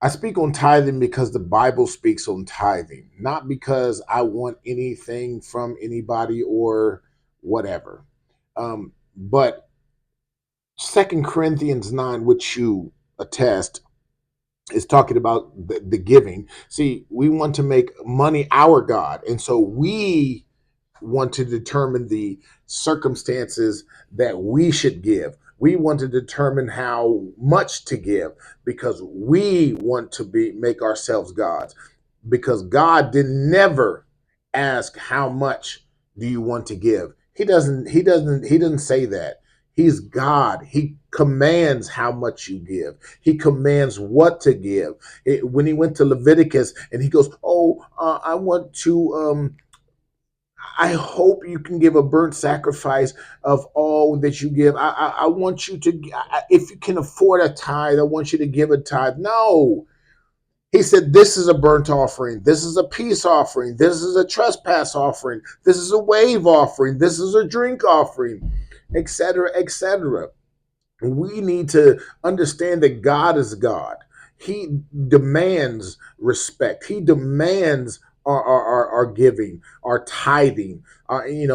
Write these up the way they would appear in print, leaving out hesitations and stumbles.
I speak on tithing because the Bible speaks on tithing, not because I want anything from anybody or whatever. But Second Corinthians 9, which you attest, is talking about the giving. See, we want to make money our God. And so we want to determine the circumstances that we should give. We want to determine how much to give because we want to be make ourselves gods. Because God did never ask how much do you want to give. He doesn't say that. He's God. He commands how much you give. He commands what to give. When he went to Leviticus and he goes, "Oh, I want to I hope you can give a burnt sacrifice of all that you give. I want you to, if you can afford a tithe, I want you to give a tithe." No. He said, this is a burnt offering. This is a peace offering. This is a trespass offering. This is a wave offering. This is a drink offering, etc., etc. We need to understand that God is God. He demands respect. He demands our giving, our tithing. In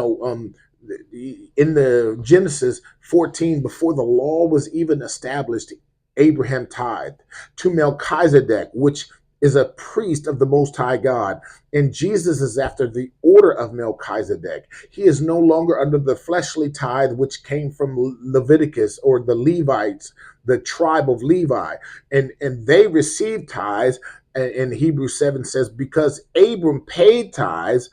the Genesis 14, before the law was even established, Abraham tithed to Melchizedek, which is a priest of the Most High God. And Jesus is after the order of Melchizedek. He is no longer under the fleshly tithe, which came from Leviticus or the Levites, the tribe of Levi. And they received tithes. And Hebrews 7 says, because Abram paid tithes,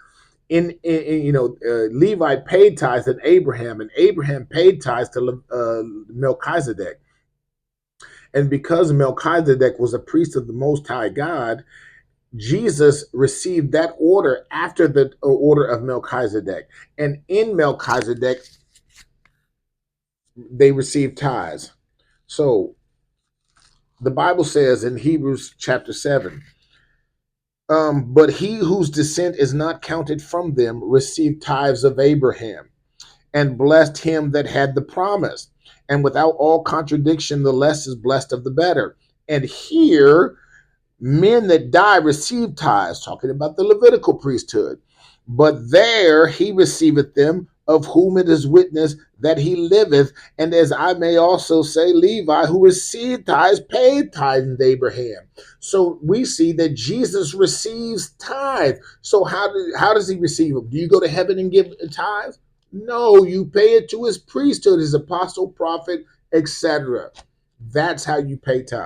Levi paid tithes to Abraham, and Abraham paid tithes to Melchizedek. And because Melchizedek was a priest of the Most High God, Jesus received that order after the order of Melchizedek. And in Melchizedek, they received tithes. So the Bible says in Hebrews chapter 7, but he whose descent is not counted from them received tithes of Abraham and blessed him that had the promise. And without all contradiction, the less is blessed of the better. And here, men that die receive tithes, talking about the Levitical priesthood. But there he receiveth them, of whom it is witness that he liveth. And as I may also say, Levi, who received tithes, paid tithes to Abraham. So we see that Jesus receives tithe. So how does he receive them? Do you go to heaven and give tithes? No, you pay it to his priesthood, his apostle, prophet, etc. That's how you pay tithes.